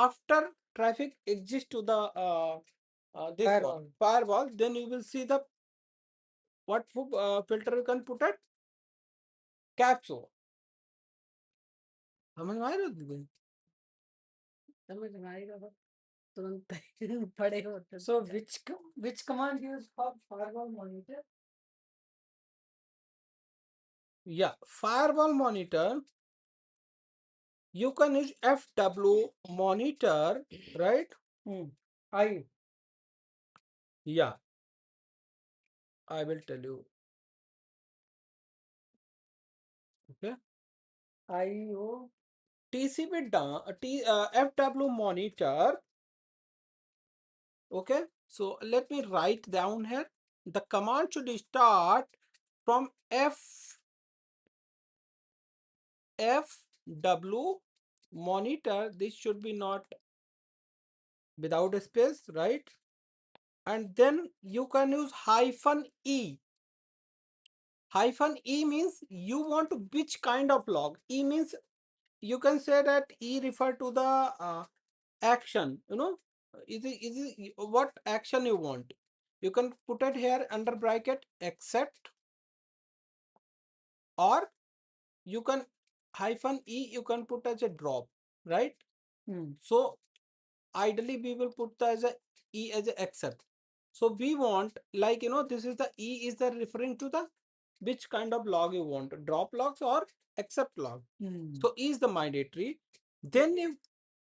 after traffic exists to the this one firewall, then you will see the what filter you can put at capsule. समझ में आ रहा है दीदी? समझ में आएगा तुरंत पड़े होते. So which command used for firewall monitor? Yeah, firewall monitor. You can use FW monitor, right? Yeah, I will tell you. Okay. IO TCP down FW monitor. Okay. So let me write down here. The command should start from FW monitor. This should be not without a space, right? And then you can use -E. -E means you want to which kind of log. E means you can say that E refer to the action, is it what action you want. You can put it here under bracket accept, or you can -E you can put as a drop, right? So ideally we will put as a E as a accept. So we want, like, this is the E is the referring to the which kind of log you want, drop logs or accept log. So E is the mandatory. Then if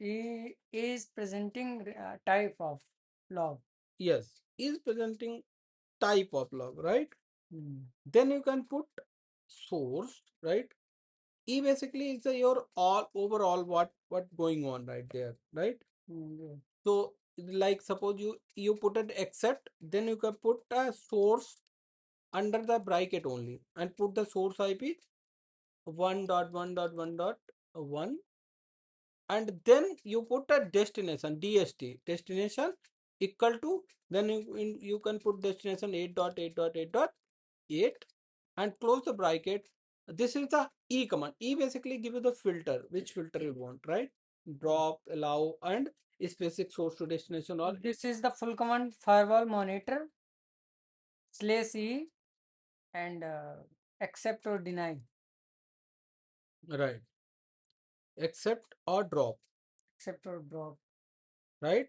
E is presenting type of log. Yes, is presenting type of log, right? Then you can put source, right? E basically is your all overall what going on right there, right? Yeah. So like suppose you put it accept, then you can put a source under the bracket only and put the source IP 1.1.1.1, and then you put a destination DST destination equal to, then you can put destination 8.8.8.8 and close the bracket. This is the E command. E basically give you the filter, which filter you want, right? Drop, allow, and specific source to destination. Or this is the full command firewall monitor /E and accept or deny. Right. Accept or drop. Accept or drop. Right.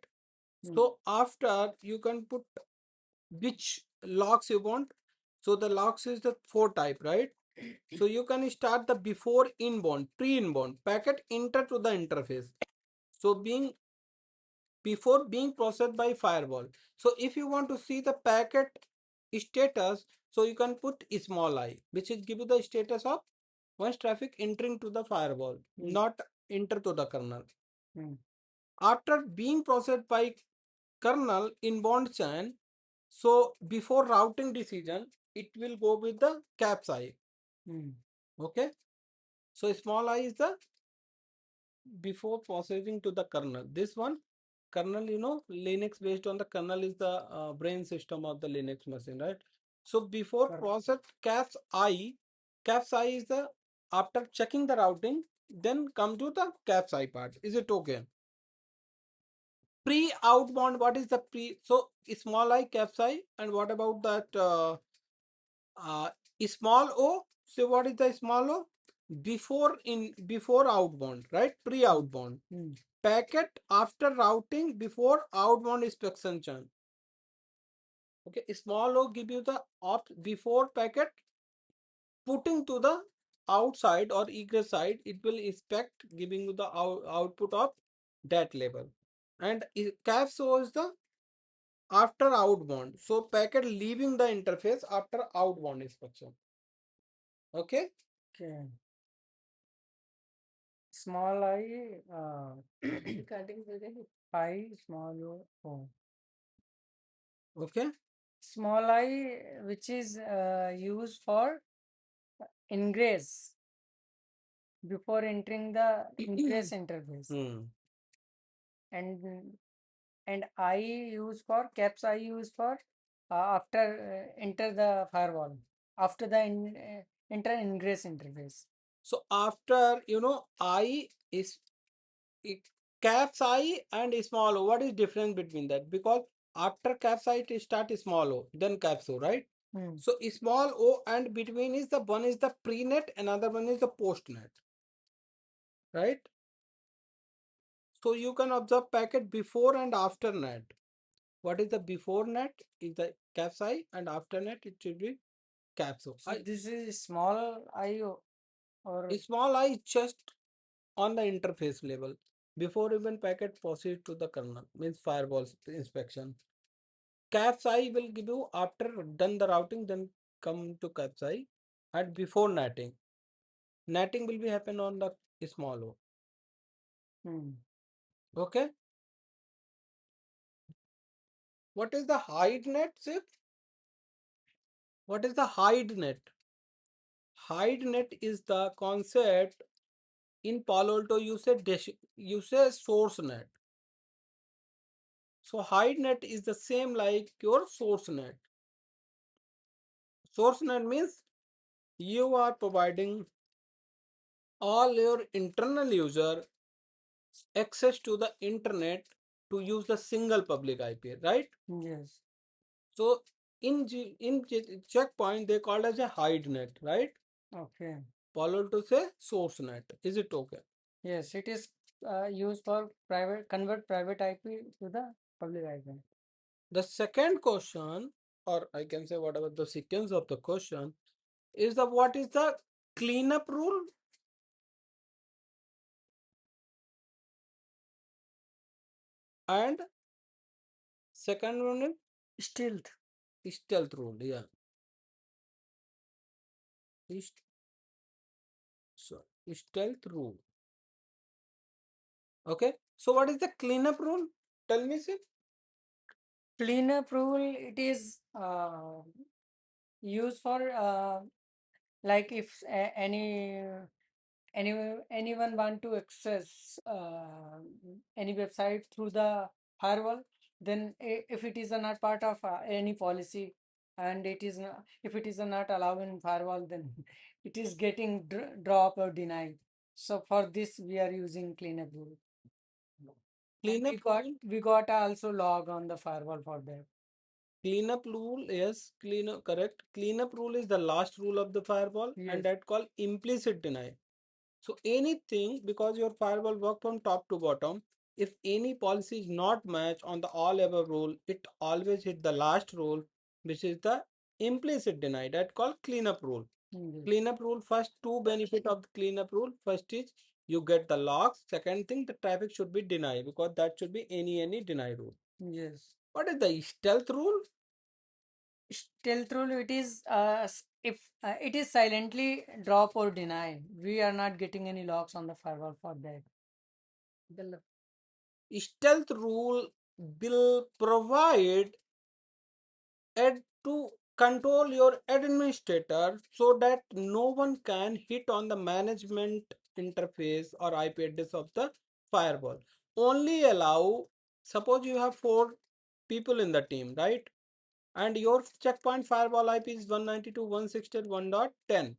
So after you can put which logs you want. So the logs is the 4 type, right? So you can start the before inbound, pre-inbound packet enter to the interface. So before being processed by firewall. So if you want to see the packet status, so you can put small I, which is give you the status of once traffic entering to the firewall, not enter to the kernel. After being processed by kernel inbound chain, so before routing decision, it will go with the caps I. Okay. So small I is the before processing to the kernel. This one kernel, Linux based on the kernel is the brain system of the Linux machine, right? So before process caps I is the after checking the routing, then come to the caps I part. Is it okay? Pre outbound, what is the pre? So small I caps I, and what about that uh, small o? So what is the small o? Before outbound, right? Pre outbound. Packet after routing before outbound inspection churn. Okay, small o give you the before packet putting to the outside or egress side, it will inspect giving you the output of that level. And caps o is the after outbound. So packet leaving the interface after outbound inspection. Okay. Okay. Small I I small o. Okay. Small I, which is used for ingress before entering the ingress interface. And I use for caps I use for after enter the firewall, after the enter ingress interface. So after I is caps I and small o. What is difference between that? Because after caps I it start small o, then caps o, right? So small o and between is the one is the pre-net, another one is the post-net, right? So you can observe packet before and after net. What is the before net is the caps I and after net it should be caps o. So this is small I or Small I just on the interface level before even packet proceed to the kernel means firewall inspection. Caps I will give you after done the routing, then come to caps I and before netting. Netting will be happen on the small o. Okay. What is the hide net, Sif? What is the hide net? Hide net is the concept in Palo Alto you say source net. So hide net is the same like your source net. Source net means you are providing all your internal user access to the internet to use the single public IP, right? yes. So checkpoint they called as a hide net, right? Okay. Palo Alto say source net. Is it okay? Yes, it is used for private convert private IP to the public IP. The second question, or I can say whatever the sequence of the question, is the what is the cleanup rule? And second one Stealth. is stealth rule. Yeah. Is- So stealth rule. Okay. So what is the cleanup rule? Tell me, sir. Cleanup rule, it is used for like if any anyone want to access any website through the firewall, then if it is not part of any policy and it is not, if it is not allowed in firewall, then it is getting drop or denied. So for this we are using cleanup rule. And Cleanup rule. we got also log on the firewall for that. Cleanup rule, yes, cleanup, correct. Cleanup rule is the last rule of the firewall, and Yes. that called implicit deny. So anything, because your firewall work from top to bottom, if any policy is not matched on the all ever rule, it always hit the last rule, which is the implicit deny. That called cleanup rule. Yes. Cleanup rule, first two benefit of the cleanup rule. First is you get the logs. Second thing, the traffic should be denied because that should be any deny rule. Yes. What is the stealth rule? Stealth rule, it is if it is silently drop or deny. We are not getting any locks on the firewall for that. Stealth rule will provide to control your administrator so that no one can hit on the management interface or IP address of the firewall. Only allow, suppose you have 4 people in the team, right? And your checkpoint firewall IP is 192.168.1.10.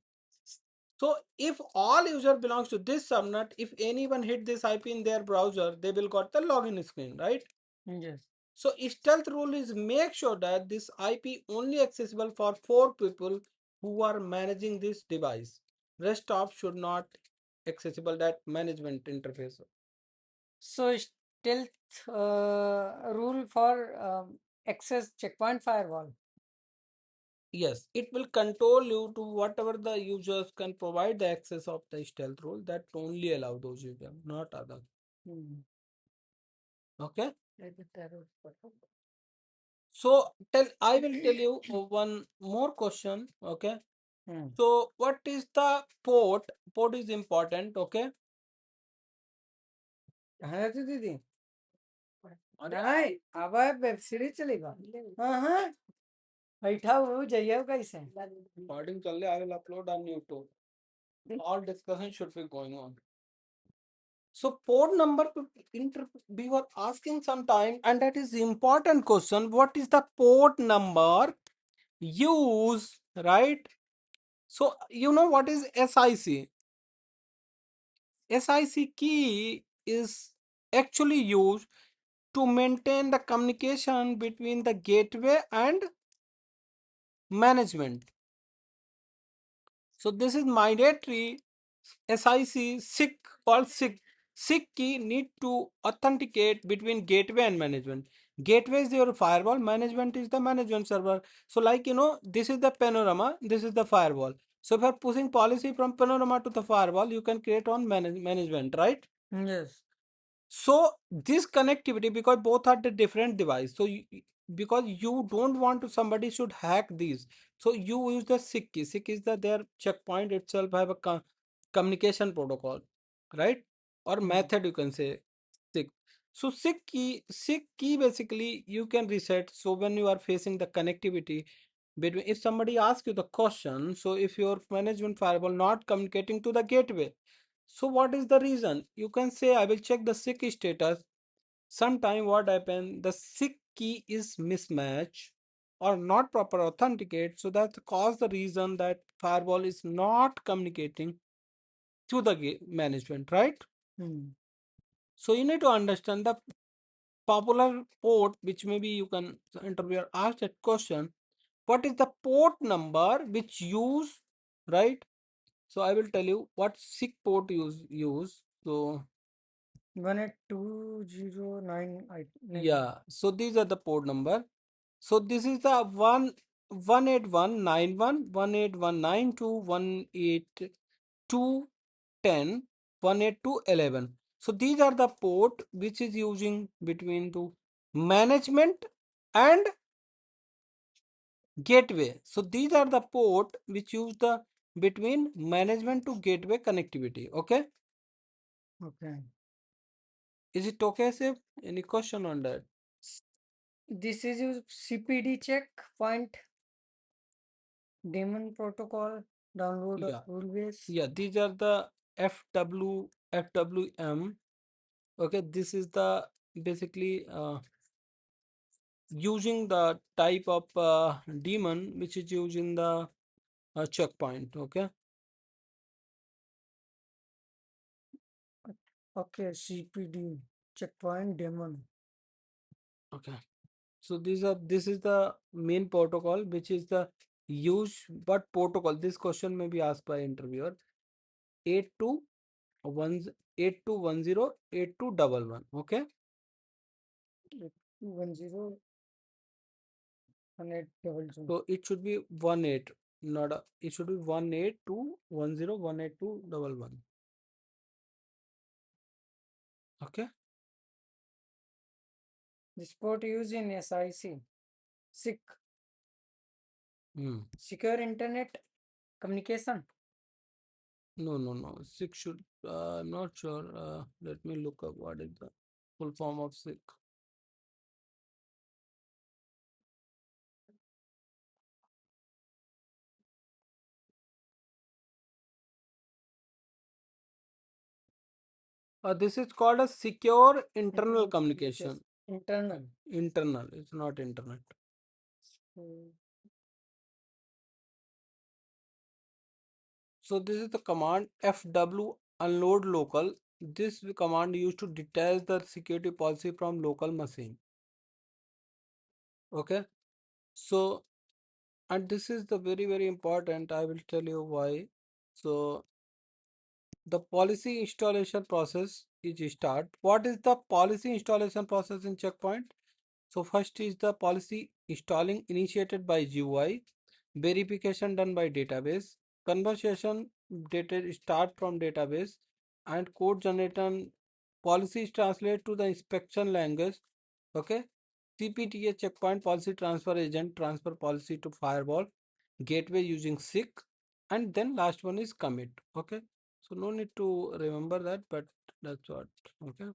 So if all user belongs to this subnet, if anyone hit this IP in their browser, they will got the login screen, right? Yes. So stealth rule is make sure that this IP only accessible for 4 people who are managing this device. Rest of should not accessible that management interface. So stealth rule for access checkpoint firewall. Yes, it will control you to whatever the users can provide the access of the stealth rule that only allow those users, not others. Okay. So I will tell you one more question. Okay. So what is the port? Port is important. Okay. हाँ तो दीदी नहीं अब web series चलेगा हाँ हाँ बैठा हो जाइए कैसे Recording चल रही, I will upload on YouTube. All discussion should be going on. So port number we were asking sometime, and that is the important question. What is the port number use, right? So you know what is SIC? SIC key is actually used to maintain the communication between the gateway and management. So this is mandatory SIC called SIC. SIC key need to authenticate between gateway and management. Gateway is your firewall, management is the management server. So like this is the panorama, this is the firewall. So if you're pushing policy from panorama to the firewall, you can create on management, right? Yes. So this connectivity, because both are the different device, so because you don't want to somebody should hack these, so you use the SIC key. SIC is the their checkpoint itself have a communication protocol, right? Or method you can say SIC. So SIC key basically you can reset. So when you are facing the connectivity between, if somebody asks you the question, so if your management firewall not communicating to the gateway, so what is the reason? You can say I will check the SIC status. Sometime what happen, the SIC key is mismatch or not proper authenticate. So that cause the reason that firewall is not communicating to the management, right? So you need to understand the popular port, which maybe you can interviewer ask that question. What is the port number which use, right? So I will tell you what SIC port use. So 18209. yeah, so these are the port number. So this is the 18191, 18192, 18210, 18211. So these are the port which is using between to management and gateway. So these are the port which use the between management to gateway connectivity. Okay, Okay. is it okay, Sir? Any question on that? This is your CPD checkpoint daemon protocol download Yeah. rule base. Yeah, these are the FWM. Okay, this is the basically using the type of daemon which is used in the checkpoint. Okay, Okay, CPD checkpoint daemon. okay. So this is the main protocol which is the use. What protocol? This question may be asked by interviewer. 8210, 8210, 8211. Okay. 210 1800. So it should be 18, not a, it should be 18210, 18211. Okay. This port used in SIC, Hmm. secure internet communication. No, no, no. Six should. I'm not sure. Let me look up what is the full form of SIC. This is called a secure internal Yes, communication. internal. Internal. It's not internet. Hmm. So this is the command FW unload local. This command used to detach the security policy from local machine. Okay. So, and this is the very important. I will tell you why. So the policy installation process is start. What is the policy installation process in checkpoint? So first is the policy installing initiated by GUI, verification done by database, conversation data start from database, and code generated. Policies translate to the inspection language. Okay. CPTA checkpoint policy transfer agent transfer policy to firewall gateway using SIC, and then last one is commit. Okay. So no need to remember that, but that's what. Okay.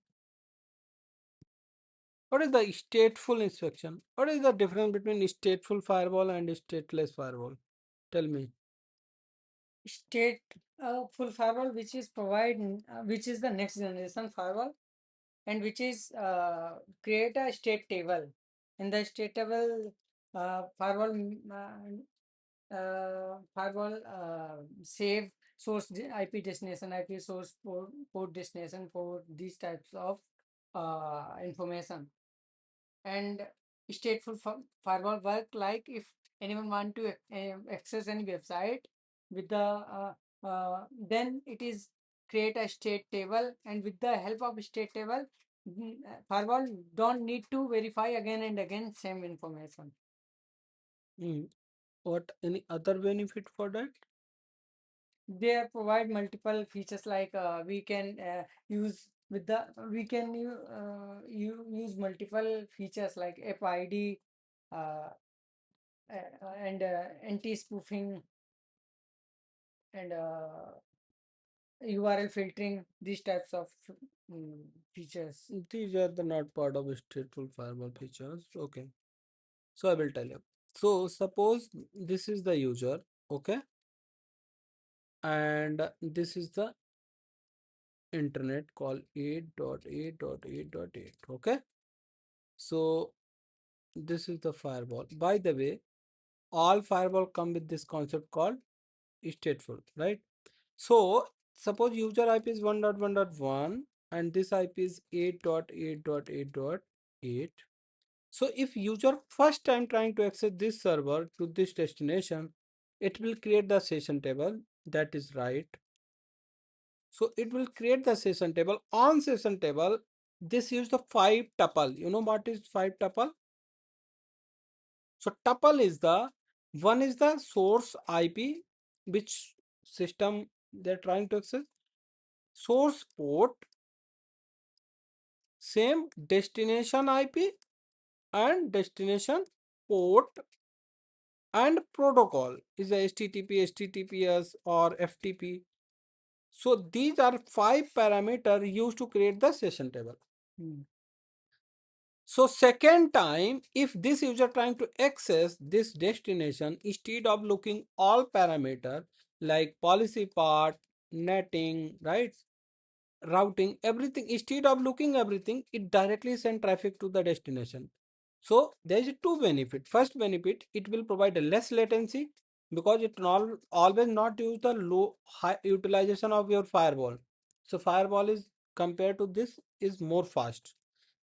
What is the stateful inspection? What is the difference between stateful firewall and stateless firewall? Tell me. State full firewall, which is which is the next generation firewall, and which is create a state table. In the state table, firewall save source IP destination, IP source port destination, for these types of information. And stateful firewall work like if anyone want to access any website with the then it is create a state table, and with the help of state table, firewall don't need to verify again and again same information. Mm. What any other benefit for that? They provide multiple features like we can use with the we can use multiple features like app id, uh, and anti-spoofing, and url filtering, these types of mm, features. These are the not part of stateful firewall features. Okay. So I will tell you. So suppose this is the user, okay, and this is the internet called 8.8.8.8, okay. So this is the firewall. By the way, all firewall come with this concept called stateful, right? So suppose user IP is 1.1.1 and this IP is 8.8.8.8. So if user first time trying to access this server to this destination, it will create the session table. That is right. So it will create the session table. On session table, this use the 5 tuple. You know what is 5 tuple? So tuple is the one is the source IP, which system they're trying to access. Source port, same destination IP and destination port, and protocol is a HTTP, HTTPS or FTP. So these are 5 parameters used to create the session table. Hmm. So second time, if this user trying to access this destination, instead of looking all parameter like policy part, netting, right, routing, everything, instead of looking everything, it directly send traffic to the destination. So there is two benefit. First benefit, it will provide a less latency because it always not use the low high utilization of your firewall. So firewall is compared to this is more fast.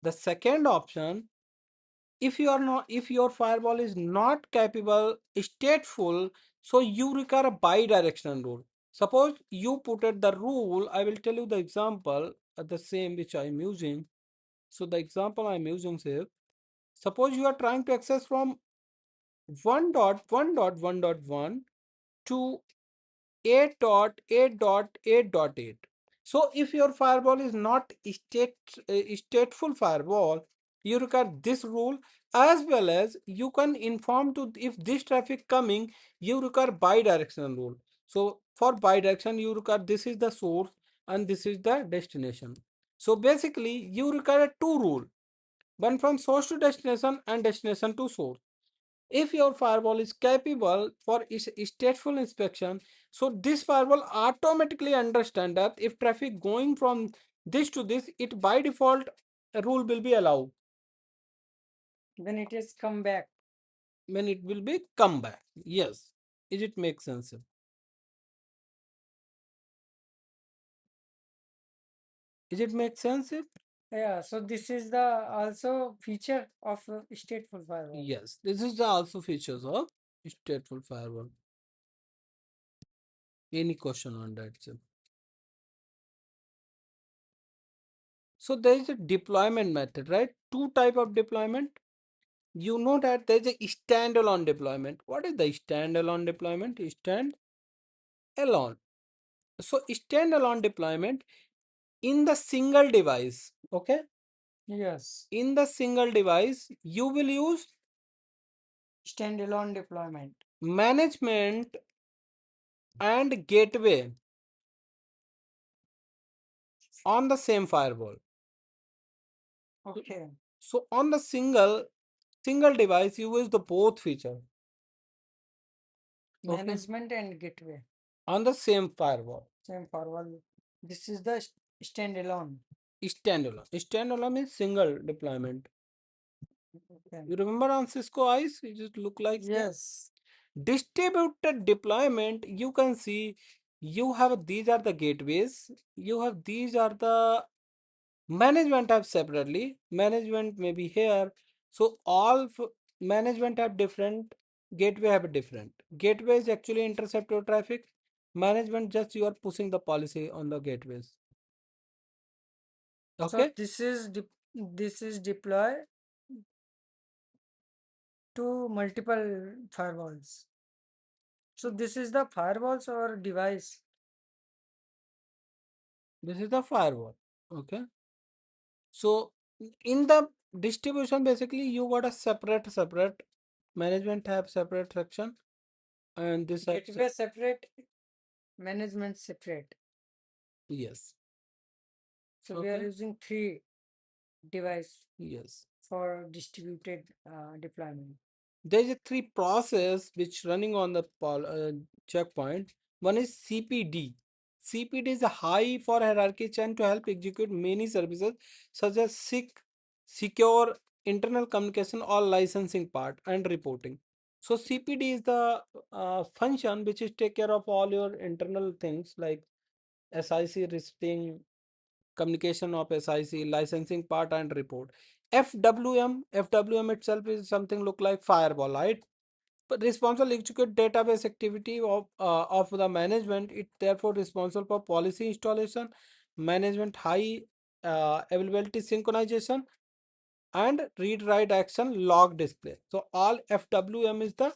The second option, if you are not, if your firewall is not capable stateful, so you require a bi-directional rule. Suppose you put it the rule, I will tell you the example, the same which I am using. So the example I am using here, suppose you are trying to access from 1.1.1.1 to 8.8.8.8. So if your firewall is not stateful firewall, you require this rule, as well as you can inform to if this traffic coming, you require bidirectional rule. So for bidirection, you require this is the source and this is the destination. So basically, you require two rule, one from source to destination and destination to source. If your firewall is capable for stateful inspection, so this firewall automatically understand that if traffic going from this to this, it by default a rule will be allowed. When it is come back. When it will be come back. Yes. Is it make sense? Is it make sense? Yeah, so this is the also feature of stateful firewall. Yes. This is the also features of stateful firewall. Any question on that, sir? So there is a deployment method, right? Two type of deployment. You know that there's a standalone deployment. What is the standalone deployment? Standalone. So standalone deployment in the single device. Okay. Yes, In the single device, you will use standalone deployment. management and gateway on the same firewall. Okay, So on the single device, you use the both feature. Okay. management and gateway, On the same firewall. same firewall. This is the standalone. Standalone. Standalone means single deployment. Okay. You remember on Cisco ICE, it just look like that. Yes, Distributed deployment, you can see you have these are the gateways, you have these are the Management tab separately. Management may be here. So management have different. Gateway have a different. Gateway is actually intercept your traffic. Management just you are pushing the policy on the gateways. So Okay. this is deploy to multiple firewalls. So this is the firewalls or device. This is the firewall. Okay. So in the distribution, basically you got a separate management tab, separate section, and this Gateway separate, management separate. yes. So we are Okay. using 3 device Yes. for distributed deployment. There's a 3 process which running on the checkpoint. One is CPD. CPD is a high for hierarchy chain to help execute many services such as secure internal communication or licensing part and reporting. So CPD is the function which is take care of all your internal things like SIC listing, communication of SIC, licensing part and report. FWM itself is something look like firewall, right? But responsible execute database activity of the management. It therefore responsible for policy installation, management high availability synchronization, and read write action log display. So all FWM is the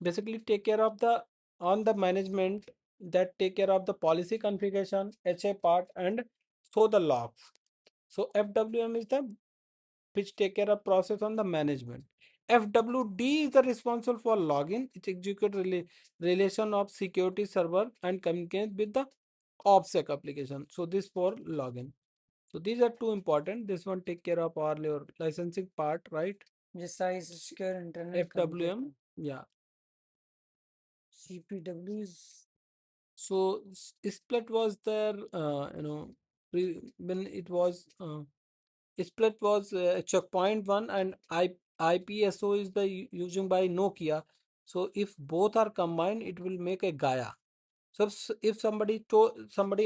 basically take care of the on the management that take care of the policy configuration, HA part and show the logs. So FWM is the which take care of process on the management. FWD is the responsible for login. It execute relation of security server and communicate with the OPSEC application. So this for login. So these are two important. This one take care of all your licensing part, right? This is secure internal FWM, yeah. CPW is So split was there, when it was split was checkpoint one and IPSO is the using by Nokia. So if both are combined, it will make a Gaia. So if somebody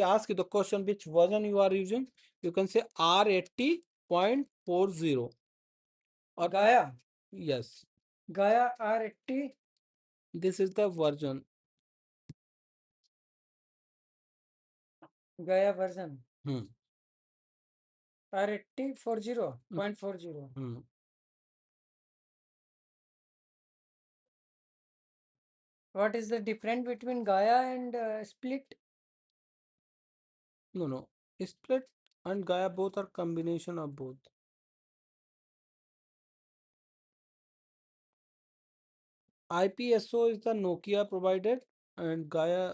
asks you the question which version you are using, you can say R80.40 or Gaia. yes, Gaia R80. this is the version. Gaia version. Hmm. R80 40.40. Hmm. What is the difference between Gaia and split? No. Split and Gaia both are combination of both. IPSO is the Nokia provided and Gaia.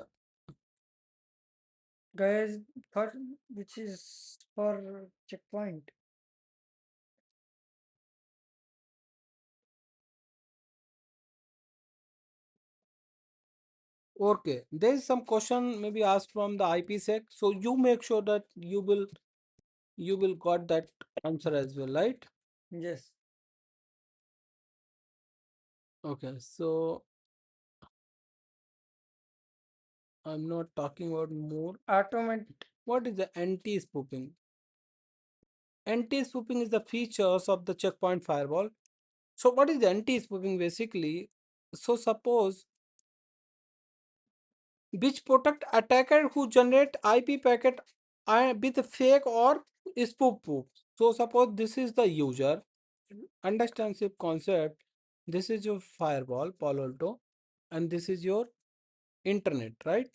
Gaia is for which is for checkpoint. Okay, there is some question maybe asked from the IPsec. So you make sure that you will got that answer as well, right? Yes. Okay, so I'm not talking about more. Automate. What is the anti-spoofing? Anti-spoofing is the features of the checkpoint firewall. So what is the anti-spoofing basically? So suppose which protect attacker who generate IP packet with fake or spoof. So suppose this is the user, understands the concept. This is your firewall, Palo Alto, and this is your internet, right?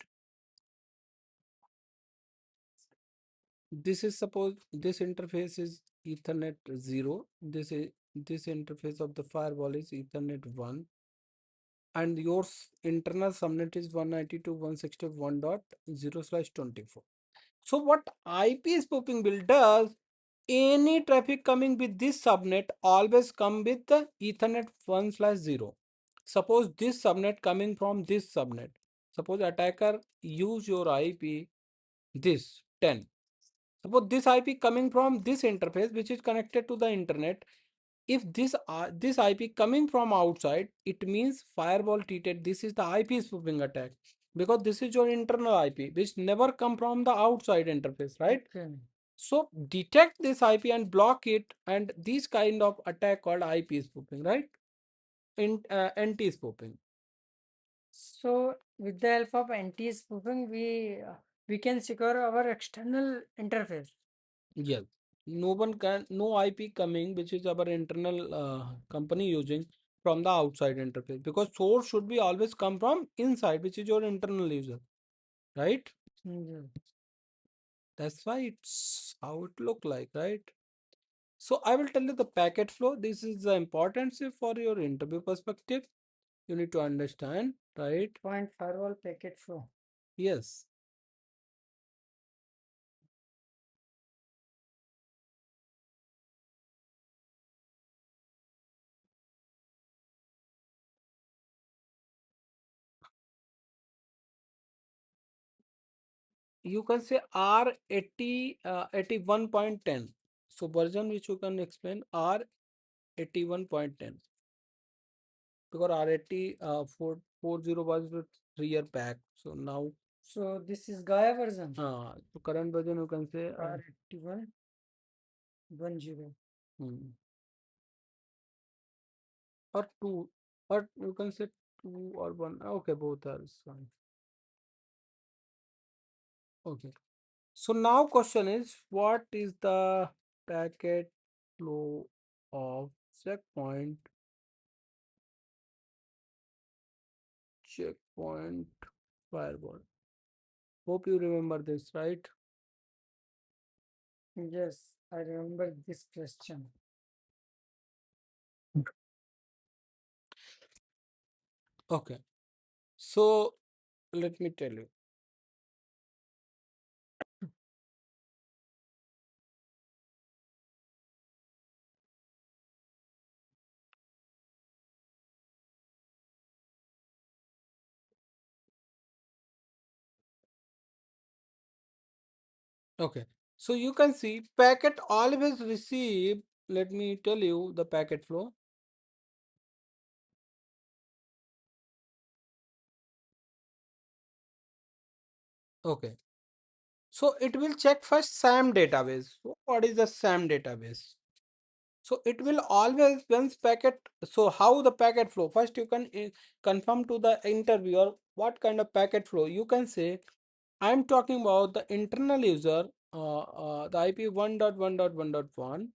This is suppose this interface is Ethernet 0. This interface of the firewall is Ethernet 1, and your internal subnet is 192.168.0/24. So what IP spoofing will does, any traffic coming with this subnet always come with the Ethernet 1/0. Suppose this subnet coming from this subnet. Suppose attacker use your IP this 10. Suppose this IP coming from this interface which is connected to the internet. If this IP coming from outside, it means firewall treated this is the IP spoofing attack because this is your internal IP which never come from the outside interface, right? Okay. So detect this IP and block it, and these kind of attack called IP spoofing, right? In anti-spoofing. So with the help of anti-spoofing, we can secure our external interface. Yes. No IP coming, which is our internal company using from the outside interface, because source should be always come from inside, which is your internal user, right? Mm, That's why it's how it look like, right? So I will tell you the packet flow. This is the importance for your interview perspective. You need to understand, right? Point firewall packet flow. Yes. You can say R80 81.10. So version which you can explain R81.10, because R80 40 was the 3 year back. So now So this is Gaia version. so current version you can say R8110. hmm, or 2, or you can say 2 or 1. Okay, both are fine. Okay. So now question is, what is the packet flow of checkpoint firewall? Hope you remember this, right? Yes, I remember this question. Okay. So let me tell you. Okay. So you can see packet always receive. Let me tell you the packet flow. Okay. So it will check first SAM database. So what is the SAM database? So it will always once packet. So how the packet flow? First you can confirm to the interviewer what kind of packet flow. You can say I'm talking about the internal user, the IP 1.1.1.1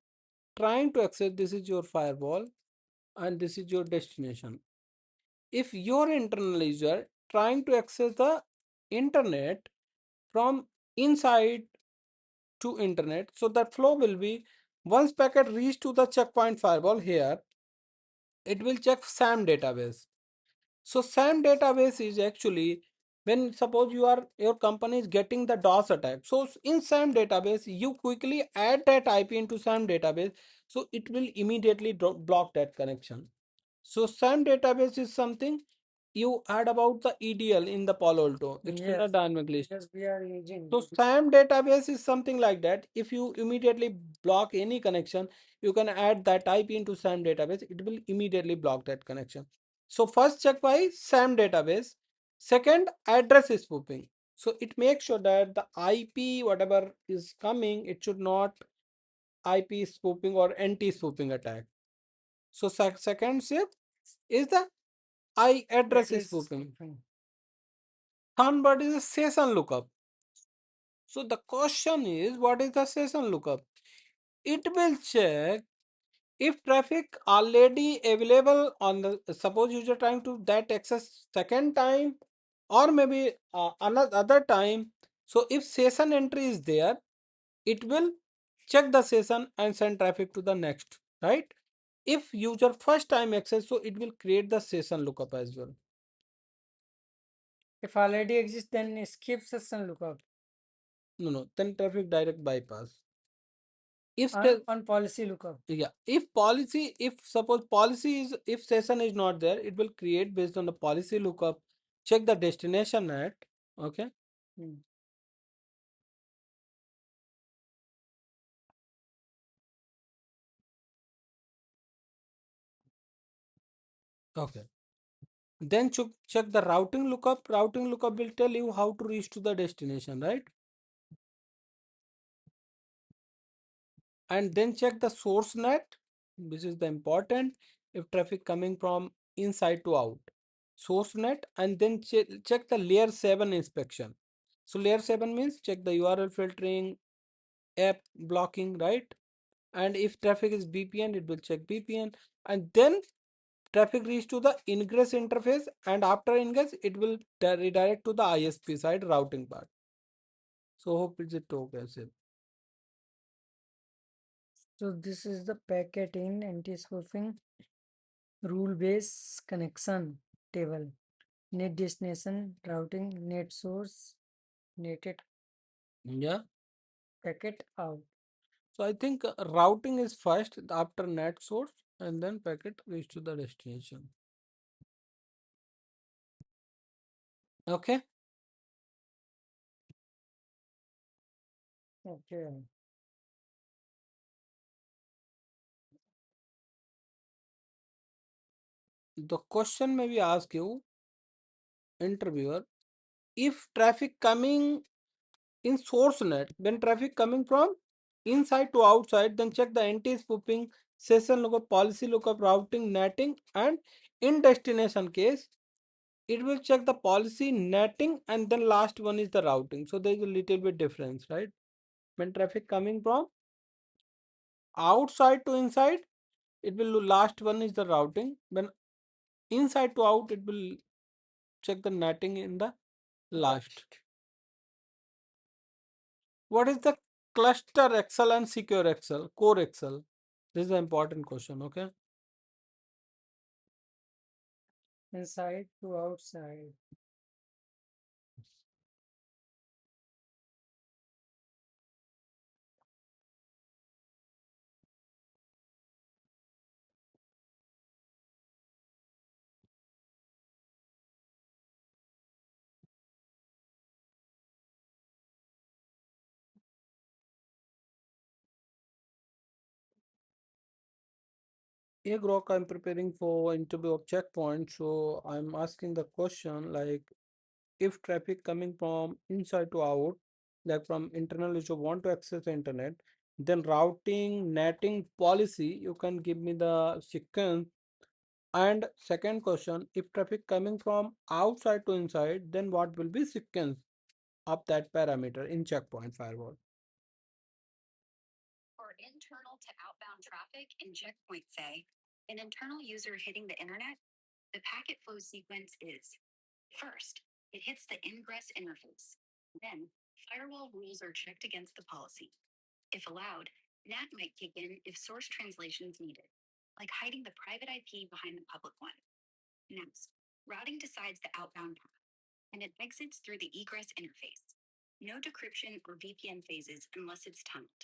trying to access. This is your firewall and this is your destination. If your internal user trying to access the internet from inside to internet, so that flow will be once packet reach to the checkpoint firewall here, it will check SAM database. So SAM database is actually when suppose your company is getting the DOS attack. So in SAM database, you quickly add that IP into SAM database, so it will immediately block that connection. So SAM database is something you heard about the EDL in the Palo Alto, external Yes, dynamic list. because we are using. So SAM database is something like that. If you immediately block any connection, you can add that IP into SAM database. It will immediately block that connection. So first check by SAM database. Second, address spoofing. So it makes sure that the IP whatever is coming, it should not IP spoofing or anti-spoofing attack. So second step is the I address spoofing. Third is a session lookup. So the question is, what is the session lookup? It will check if traffic already available on the suppose user trying to that access second time or maybe another other time. So if session entry is there, it will check the session and send traffic to the next, right? If user first time access, so it will create the session lookup as well. If already exists, then skip session lookup. No, then traffic direct bypass. If On policy lookup. yeah, if suppose policy is if session is not there, it will create based on the policy lookup, check the destination at. Okay. Hmm. Okay. Then check the routing lookup. Routing lookup will tell you how to reach to the destination, right? and then check the source net. This is the important. If traffic coming from inside to out, source net, and then check the layer 7 inspection. So layer 7 means check the URL filtering, app blocking, right? And if traffic is VPN, it will check VPN, and then traffic reach to the ingress interface, and after ingress it will redirect to the ISP side routing part. So hope it's it okay, sir. So this is the packet in anti-spoofing rule-based connection table. Net destination, routing, net source, netted Yeah. packet out. So I think routing is first after net source, and then packet reach to the destination. Okay. Okay. The question may be ask you, interviewer, if traffic coming in source net, then traffic coming from inside to outside, then check the anti-spoofing session lookup, policy lookup, routing, netting, and in destination case, it will check the policy netting, and then last one is the routing. So there is a little bit difference, right? When traffic coming from outside to inside, it will last one is the routing. When inside to out, it will check the netting in the last. What is the ClusterXL and SecureXL, Core Excel? This is an important question. Okay. Inside to outside. Yeah, Grok, I'm preparing for interview of checkpoint. So I'm asking the question like, if traffic coming from inside to out, like from internal user want to access the internet, then routing, netting policy, you can give me the sequence. And second question, if traffic coming from outside to inside, then what will be sequence of that parameter in checkpoint firewall? For internal to outbound traffic in checkpoint, say, an internal user hitting the internet, the packet flow sequence is first, it hits the ingress interface. Then, firewall rules are checked against the policy. If allowed, NAT might kick in if source translation is needed, like hiding the private IP behind the public one. Next, routing decides the outbound path, and it exits through the egress interface. No decryption or VPN phases unless it's tunneled.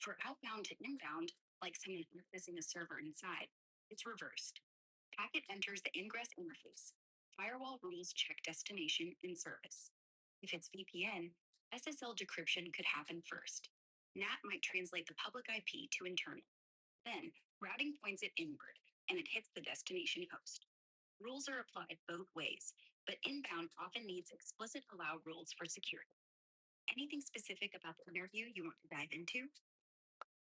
For outbound to inbound, like someone accessing a server inside, it's reversed. Packet enters the ingress interface. Firewall rules check destination and service. If it's VPN, SSL decryption could happen first. NAT might translate the public IP to internal. Then, routing points it inward, and it hits the destination host. Rules are applied both ways, but inbound often needs explicit allow rules for security. Anything specific about the interview you want to dive into?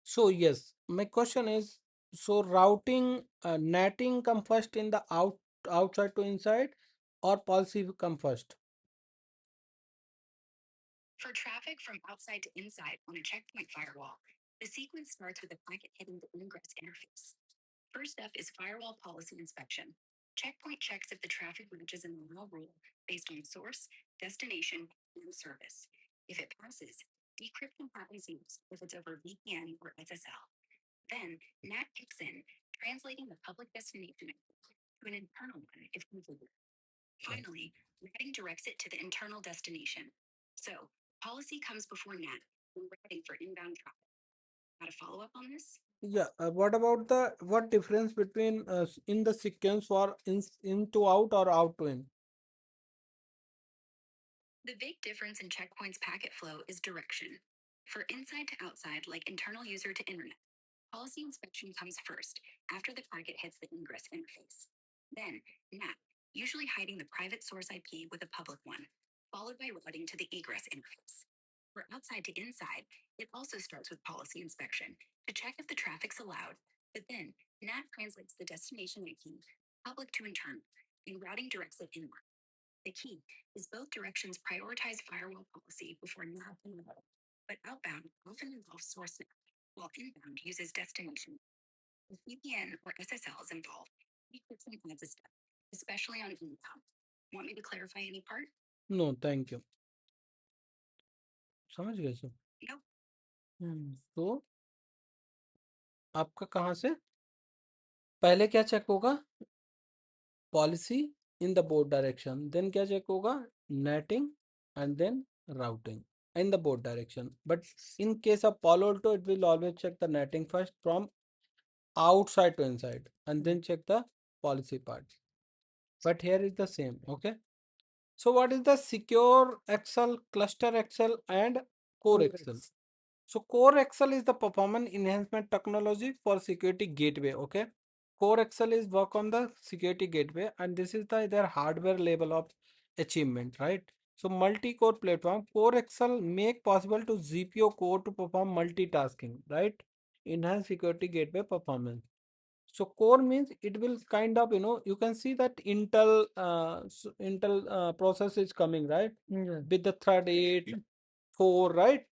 So yes, my question is, so routing, netting come first in the outside to inside, or policy come first? For traffic from outside to inside on a checkpoint firewall, the sequence starts with a packet hitting the ingress interface. First up is firewall policy inspection. Checkpoint checks if the traffic matches an allow rule based on source, destination, and service. If it passes, decryption happens next if it's over VPN or SSL. Then NAT kicks in, translating the public destination to an internal one if configured. Finally, routing directs it to the internal destination. So, policy comes before NAT when routing for inbound traffic. Got a follow up on this? Yeah. What about the what difference between in the sequence for in to out or out to in? The big difference in checkpoint's packet flow is direction. For inside to outside, like internal user to internet, policy inspection comes first after the packet hits the ingress interface. Then, NAT, usually hiding the private source IP with a public one, followed by routing to the egress interface. No, thank you. समझ गए सब? तो आपका कहाँ से पहले क्या check होगा? Policy in the both direction, then क्या चेक होगा? NATing and then routing in the both direction. But in case of Palo Alto, it will always check the netting first from outside to inside and then check the policy part. But here is the same. Okay. So what is the secure XL, cluster XL, and core XL? So core XL is the performance enhancement technology for security gateway. Okay. Core XL is work on the security gateway, and this is their hardware level of achievement, right? So multi-core platform, Core XL make possible to GPU core to perform multitasking, right? Enhance security gateway performance. So core means it will kind of, you can see that Intel process is coming, right? Yeah. With the thread 8, 4, right?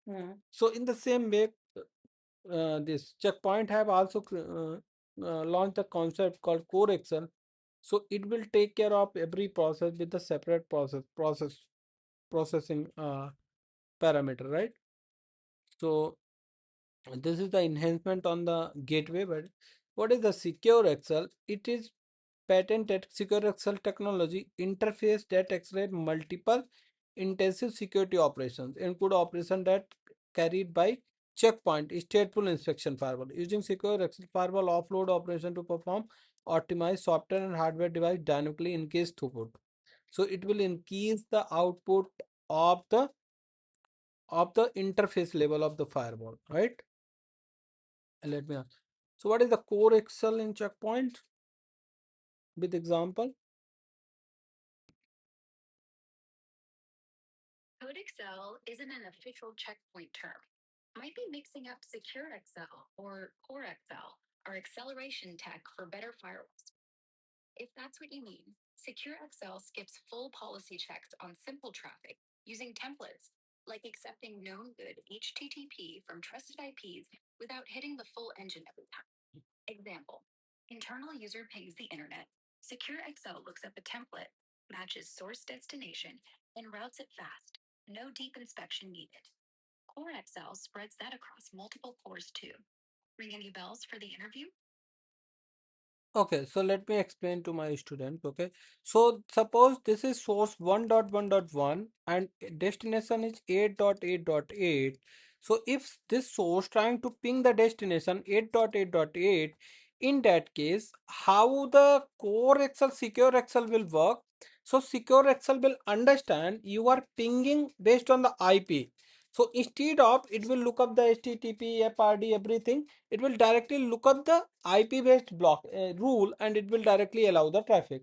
So in the same way, this checkpoint have also launched a concept called core excel. So it will take care of every process with the separate processing parameter, right? So this is the enhancement on the gateway. But what is the secure excel? It is patented secure excel technology interface that accelerates multiple intensive security operations, include operation that carried by checkpoint stateful inspection firewall. Using secure excel firewall offload operation to perform optimize software and hardware device dynamically increase throughput. So it will increase the output of the interface level of the firewall, right? Let me ask. So what is the core excel in checkpoint with example? Okay, so let me explain to my student. Okay, so suppose this is source 1.1.1 and destination is 8.8.8. So if this source trying to ping the destination 8.8.8, in that case, how the core Excel secure Excel will work? So secure Excel will understand you are pinging based on the IP. So instead of it will look up the HTTP, FRD, everything, it will directly look up the IP-based block rule and it will directly allow the traffic.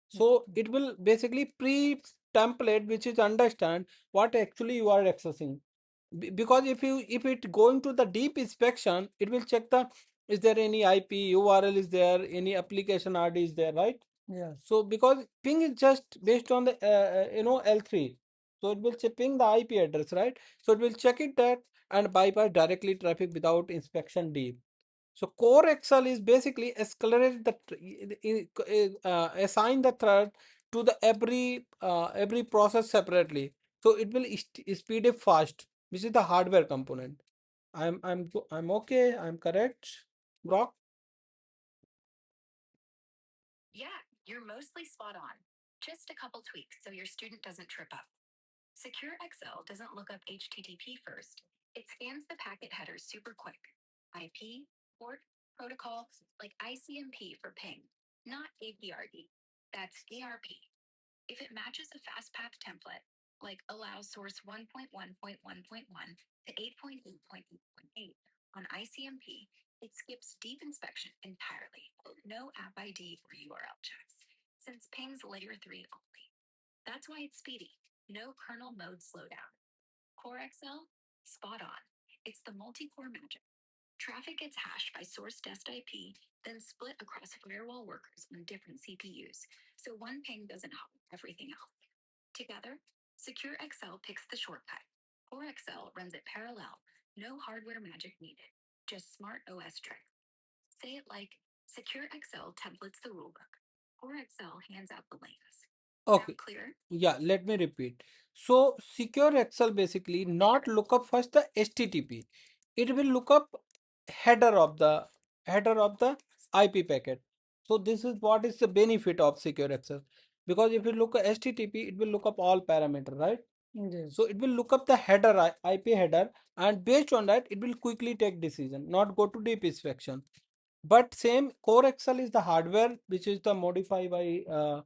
So it will basically pre-template which is understand what actually you are accessing. Because if it going to the deep inspection, it will check the is there any IP URL is there, any application ID is there, right? Yeah. So because ping is just based on the L3, so it will ping the IP address, right? So it will check it that and bypass directly traffic without inspection deep. So core Excel is basically accelerate assign the thread to the every process separately. So it will speed it fast. This is the hardware component. I'm okay. I'm correct, Brock. Spot on. It's the multi-core magic. Traffic gets hashed by source dest IP, then split across firewall workers on different CPUs, so one ping doesn't hop everything else. Together, SecureXL picks the shortcut. CoreXL runs it parallel, no hardware magic needed, just smart OS tricks. Say it like SecureXL templates the rulebook. CoreXL hands out the lanes. Okay. Sound clear? Yeah, let me repeat. So secure Excel basically not look up first the HTTP. It will look up header of the IP packet. So this is what is the benefit of secure Excel. Because if you look at HTTP, it will look up all parameter, right? Yes. So it will look up the IP header, and based on that, it will quickly take decision, not go to deep inspection. But same core Excel is the hardware which is the modified by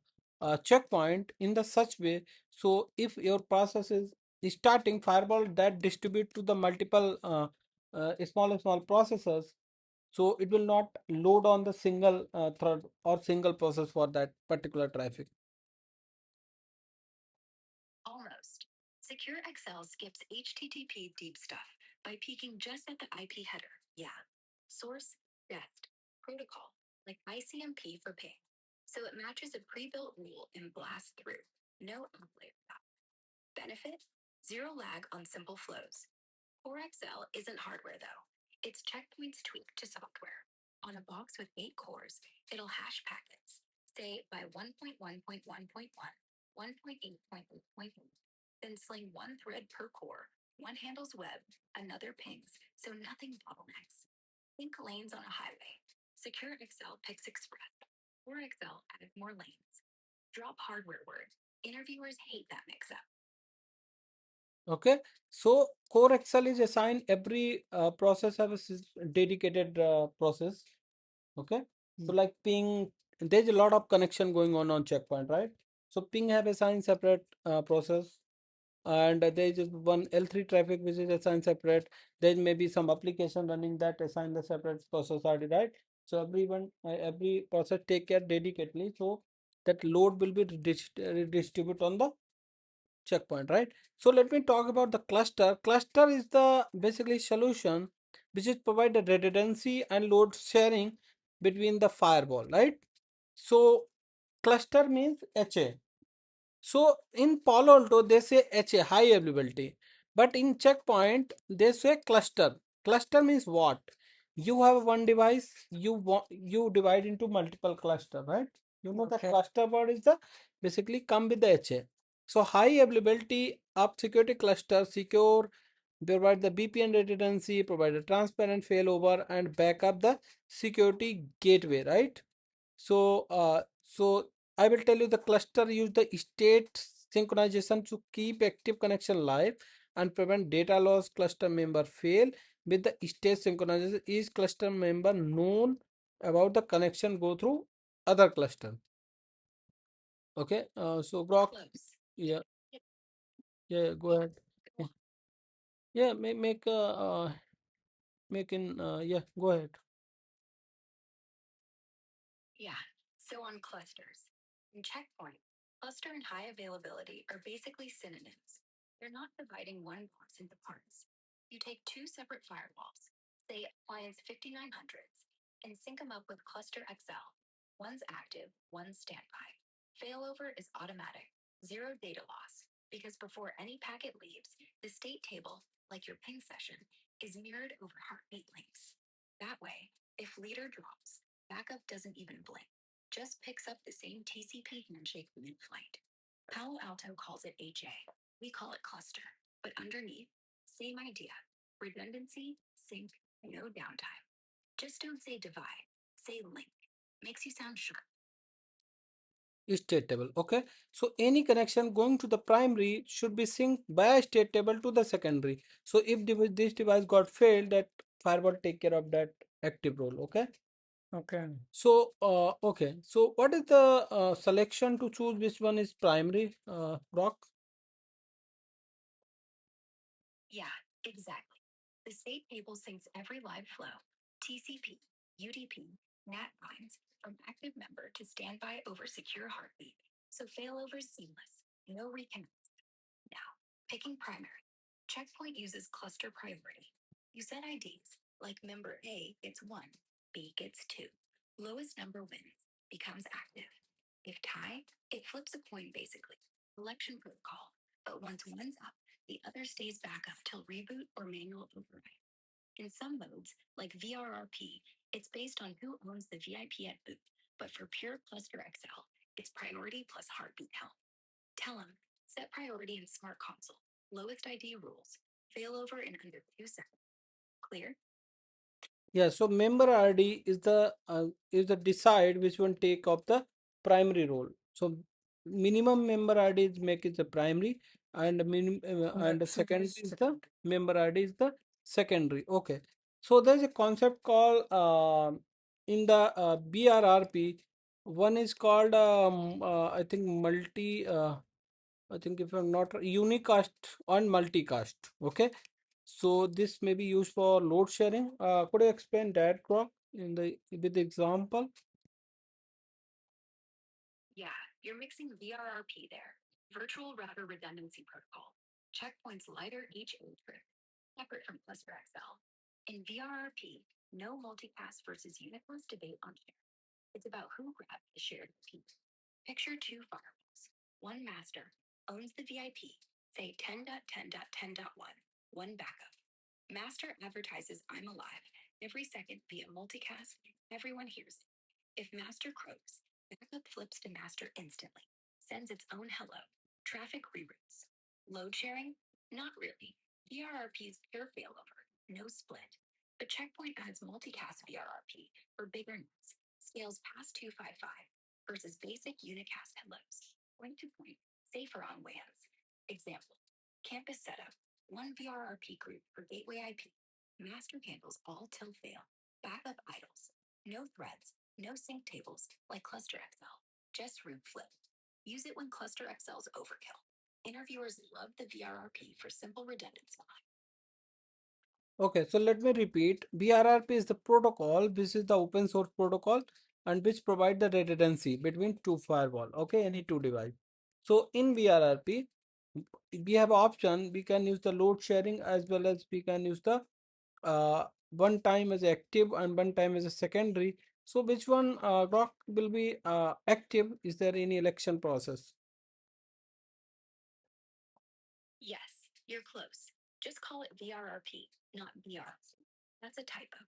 checkpoint in the such way. So if your process is starting firewall that distribute to the multiple small processors, so it will not load on the single thread or single process for that particular traffic. Almost. SecureXL skips HTTP deep stuff by peeking just at the IP header. Yeah. Source, dest, protocol, like ICMP for ping. So it matches a pre-built rule and blasts through. No outlier. Benefit? Zero lag on simple flows. CoreXL isn't hardware though. It's checkpoints tweaked to software. On a box with 8 cores, it'll hash packets, say by 1.1.1.1, 1.8.8.1, then sling one thread per core. One handles web, another pings, so nothing bottlenecks. Think lanes on a highway. Secure Excel picks express. CoreXL added more lanes. Drop hardware word. Interviewers hate that mix up. Okay, so core Excel is assigned every process have a dedicated process. Okay, so like ping, there's a lot of connection going on checkpoint, right? So ping have assigned separate process, and there is just one L3 traffic which is assigned separate. There may be some application running that assign the separate process already, right? So every process take care dedicatedly, so that load will be redistributed on the checkpoint, right? So let me talk about the cluster. Cluster is the basically solution which is provide the redundancy and load sharing between the firewall, right? So cluster means HA. So in Palo Alto they say HA, high availability, but in checkpoint they say cluster. Cluster means what? You have one device, you divide into multiple cluster, right? You know the Okay. cluster word is the basically come with the HA. So high availability of security cluster, secure, provide the VPN redundancy, provide a transparent failover, and back up the security gateway, right? So I will tell you the cluster use the state synchronization to keep active connection live and prevent data loss. Cluster member fail with the state synchronization. Each cluster member known about the connection go through other cluster. Okay, so Brock, yeah, yeah, go ahead. Yeah, yeah, make in, yeah, go ahead. Yeah, so on clusters. In checkpoint, cluster and high availability are basically synonyms. They're not dividing one box into parts. You take two separate firewalls, say appliance 5900s, and sync them up with Cluster XL. One's active, one's standby. Failover is automatic, zero data loss, because before any packet leaves, the state table, like your ping session, is mirrored over heartbeat links. That way, if leader drops, backup doesn't even blink, just picks up the same TCP handshake mid-flight. Palo Alto calls it HA. We call it cluster. But underneath, same idea. Redundancy, sync, no downtime. Just don't say divide, say link. Makes you sound sharp. State table. Okay, so any connection going to the primary should be synced by a state table to the secondary. So if this device got failed, that firewall take care of that active role. Okay. Okay. So okay, so what is the selection to choose which one is primary, Rock? Yeah, exactly. The state table syncs every live flow, TCP, UDP, NAT lines, from active member to standby over secure heartbeat. So failover is seamless, no reconnect. Now, picking primary. Checkpoint uses cluster priority. You set IDs, like member A gets 1, B gets 2. Lowest number wins, becomes active. If tie, it flips a coin basically. Election protocol. But once one's up, the other stays back up till reboot or manual override. In some modes, like VRRP, it's based on who owns the VIP at boot. But for pure ClusterXL, it's priority plus heartbeat health. Tell them, set priority in Smart Console. Lowest ID rules. Failover in under 2 seconds. Clear? Yeah, so member RD is the decide which one take of the primary role. So minimum member RD is make it the primary, and and the second is the member RD is the secondary. Okay. So there's a concept called in the BRRP. One is called I think I think if I'm not unicast and multicast. Okay. So this may be used for load sharing. Could you explain that, Grok, in the with the example? Yeah, you're mixing VRRP there. Virtual router redundancy protocol. Checkpoints lighter each A trip, separate from ClusterXL. In VRRP, no multicast versus unicast debate on share. It's about who grabs the shared IP. Picture two firewalls. One master owns the VIP, say 10.10.10.1, one backup. Master advertises I'm alive every second via multicast. Everyone hears it. If master croaks, backup flips to master instantly, sends its own hello. Traffic reroutes. Load sharing? Not really. VRRP's pure failover, no split. But Checkpoint adds multicast VRRP for bigger nets, scales past 255 versus basic unicast hellos. Point to point, safer on WANs. Example, campus setup. One VRRP group for gateway IP. Master handles all till fail. Backup idles. No threads, no sync tables like ClusterXL. Just root flip. Use it when ClusterXL's overkill. Interviewers love the VRRP for simple redundancy. Okay, so let me repeat. BRRP is the protocol. This is the open source protocol and which provide the redundancy between two firewall. Okay, any two device. So in BRRP, we have option. We can use the load sharing as well as we can use the one time as active and one time as a secondary. So which one doc will be active? Is there any election process? Yes, you're close. Just call it VRRP, not VR. That's a typo.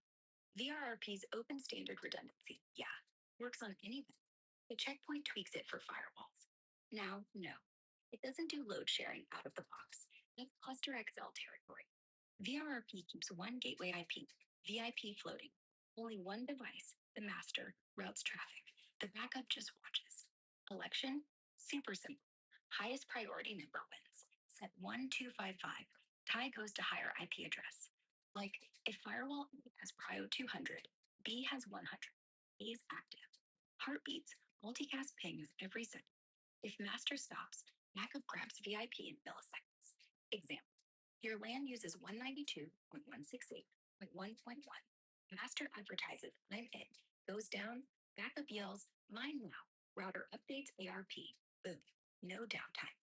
VRRP's open standard redundancy, yeah, works on any vendor. The checkpoint tweaks it for firewalls. Now, no, it doesn't do load sharing out of the box. That's ClusterXL territory. VRRP keeps one gateway IP, VIP floating. Only one device, the master, routes traffic. The backup just watches. Election? Super simple. Highest priority number wins. Set 1255. Tie goes to higher IP address. Like if firewall A has prio 200, B has 100. A is active. Heartbeats, multicast pings every second. If master stops, backup grabs VIP in milliseconds. Example. Your LAN uses 192.168.1.1. Master advertises I'm in. Goes down. Backup yells, mine now. Router updates ARP. Boom. No downtime.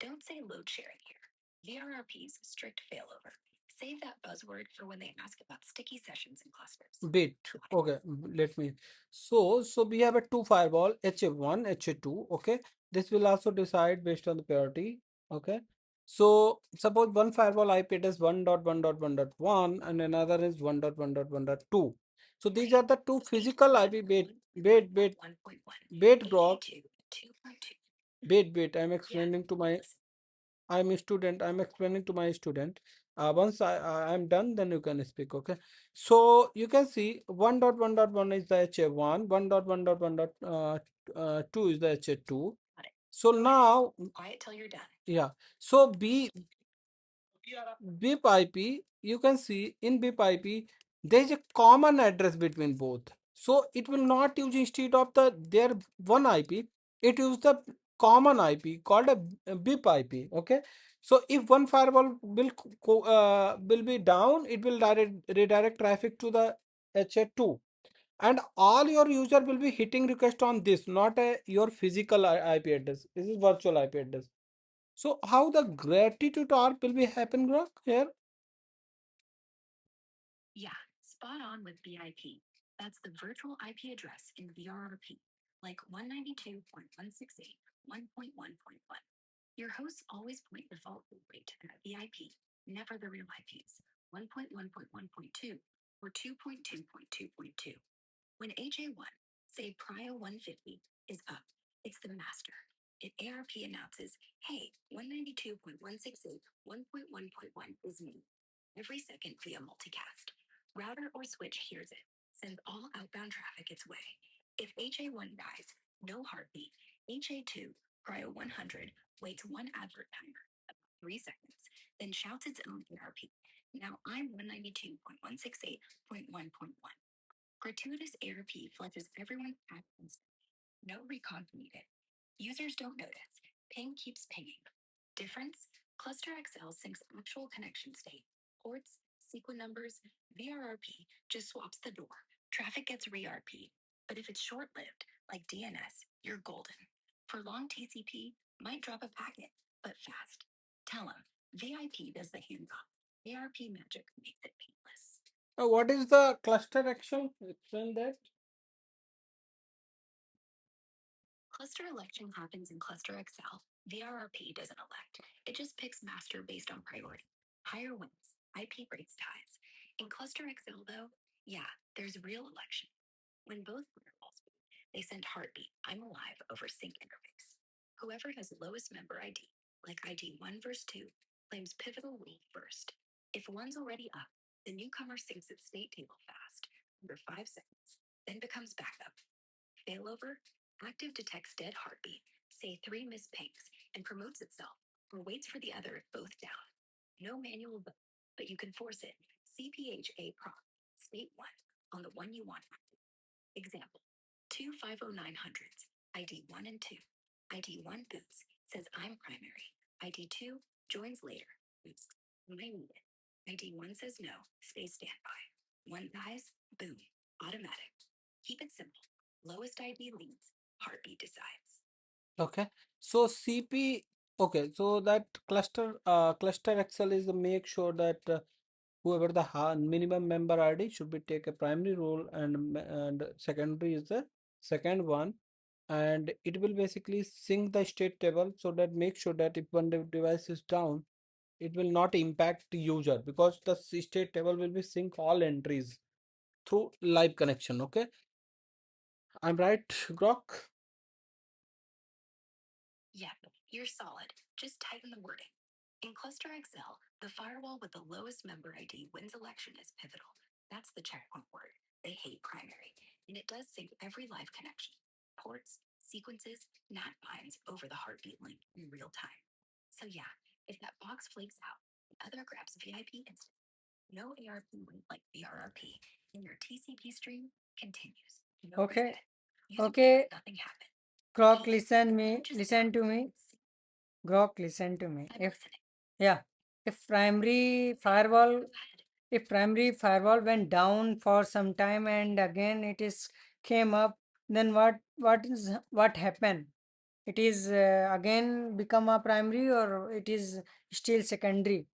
Don't say load sharing here. VRRP's strict failover. Save that buzzword for when they ask about sticky sessions and clusters. Bit. Okay, let me. So we have a two firewall, HA1, HA2. Okay, this will also decide based on the priority. Okay. So suppose one firewall IP address 1.1.1.1 and another is 1.1.1.2. So these are the two physical IP. Wait, Grok. Wait. I'm explaining to my. I'm a student. I'm explaining to my student. Once I'm done, then you can speak. Okay. So you can see 1.1.1 is the HA1, 1.1.1.2 is the HA2. So now, quiet till you're done. Yeah. So BIP IP, you can see in BIP IP, there is a common address between both. So it will not use instead of their one IP, it use the common IP called a BIP IP. Okay. So if one firewall will be down, it will redirect traffic to the HA2. And all your user will be hitting request on this, not your physical IP address. This is virtual IP address. So how the gratitude arc will be happen, Grok, here? Yeah, spot on with VIP. That's the virtual IP address in VRRP, like 192.168.1.1.1. Your hosts always point default gateway to that VIP, never the real IPs, 1.1.1.2 or 2.2.2.2. When HA1, say Prio 150, is up, it's the master. It ARP announces, hey, 192.168.1.1.1 is me. Every second via multicast. Router or switch hears it, sends all outbound traffic its way. If HA1 dies, no heartbeat. HA2, Prio 100, waits one advert timer, 3 seconds, then shouts its own ARP. Now I'm 192.168.1.1. Gratuitous ARP flushes everyone's actions. No recon needed. Users don't notice. Ping keeps pinging. Difference? ClusterXL syncs actual connection state. Ports, sequence numbers, VRRP just swaps the door. Traffic gets re-RP. But if it's short-lived, like DNS, you're golden. For long TCP, might drop a packet, but fast. Tell them, VIP does the handoff. ARP magic makes it painless. What is the cluster action? Explain that. Cluster election happens in ClusterXL. VRRP doesn't elect. It just picks master based on priority. Higher wins. IP breaks ties. In ClusterXL, though, yeah, there's real election. When both firewalls meet, they send heartbeat, I'm alive over sync interface. Whoever has lowest member ID, like ID 1 verse 2, claims pivotal lead first. If one's already up, the newcomer syncs its state table fast, under 5 seconds, then becomes backup. Failover, active detects dead heartbeat, say 3 missed pings, and promotes itself, or waits for the other if both down. No manual vote, but you can force it. CPHA prompt, state 1, on the one you want. Example, 2 50900s, ID 1 and 2. ID 1 boots, says I'm primary. ID 2 joins later, boots, might need it. ID 1 says no, stay standby. One dies, boom, automatic. Keep it simple. Lowest ID leads, heartbeat decides. Okay. So CP, okay, so that cluster Excel is to make sure that whoever the minimum member ID should be take a primary role, and secondary is the second one, and it will basically sync the state table so that make sure that if one device is down, it will not impact the user because the state table will be sync all entries through live connection. Okay, I'm right, Grok? Yep, you're solid. Just tighten the wording. In ClusterXL, the firewall with the lowest member ID wins election is pivotal. That's the checkpoint word. They hate primary, and it does sync every live connection. Ports, sequences, NAT binds over the heartbeat link in real time. So yeah, if that box flakes out, the other grabs VIP instant. No ARP win like VRRP, and your TCP stream continues. No okay. Reset. Okay. Nothing happened. Grok, listen to me. Grok, listen to me. Yeah, if primary firewall, if primary firewall went down for some time and again it is came up, then what happened? It is again become a primary or it is still secondary?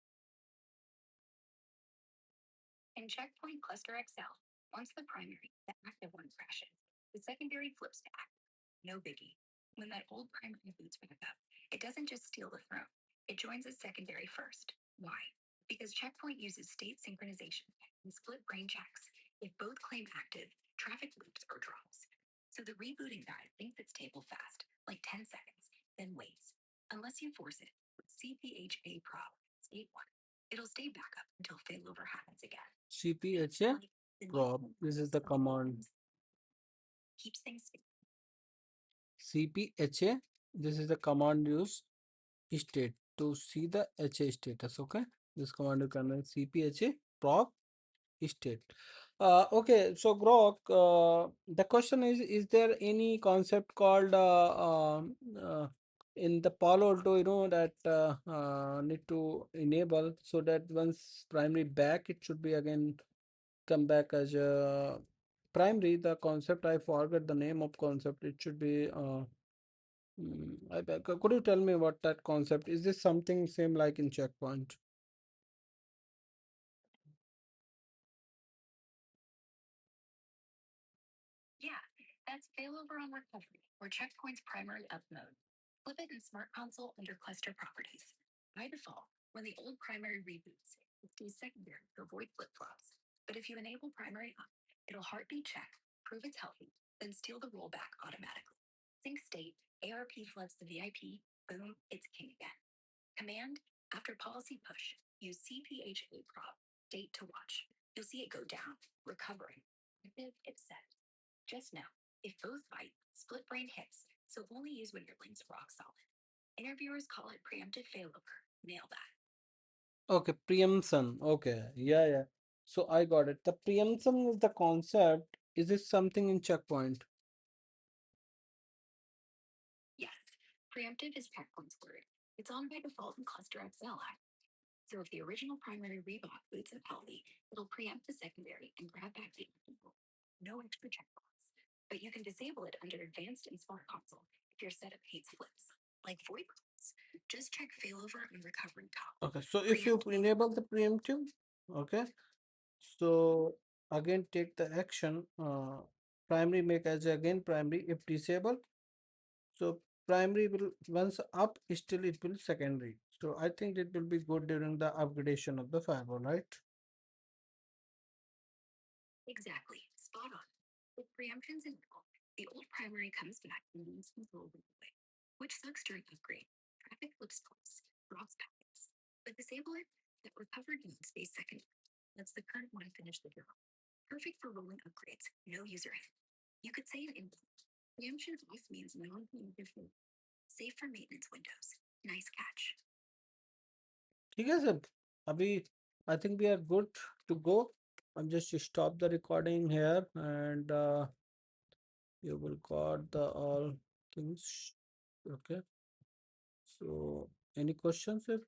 In checkpoint cluster XL, once the primary, the active one crashes, the secondary flips to active. No biggie. When that old primary boots back up, it doesn't just steal the throne, it joins a secondary first. Why? Because checkpoint uses state synchronization and split brain checks. If both claim active, traffic loops or drops. So the rebooting guy thinks it's table fast, like 10 seconds, then waits. Unless you force it with CPHA prop, state 1. It'll stay back up until failover happens again. CPHA prop. This is the command. Keeps things CPHA. This is the command used state to see the HA status. Okay, this command you can run CPHA prop state. Okay, so Grok, the question is there any concept called in the Palo Alto, that need to enable so that once primary back, it should be again come back as a primary. The concept, I forget the name of concept. It should be Could you tell me what that concept is? This something same like in checkpoint? Okay, preemption. Okay, yeah, yeah. So I got it. The preemption is the concept. Is this something in checkpoint? Okay, so if you enable the preemptive, okay, so again take the action, primary make as again primary if disabled. So primary will once up, still it will secondary. So I think it will be good during the upgradation of the firewall, right? ठीक है sir, अभी I think we are good to go. I'm just stop the recording here, and you will got the all things. Okay. So any questions, sir?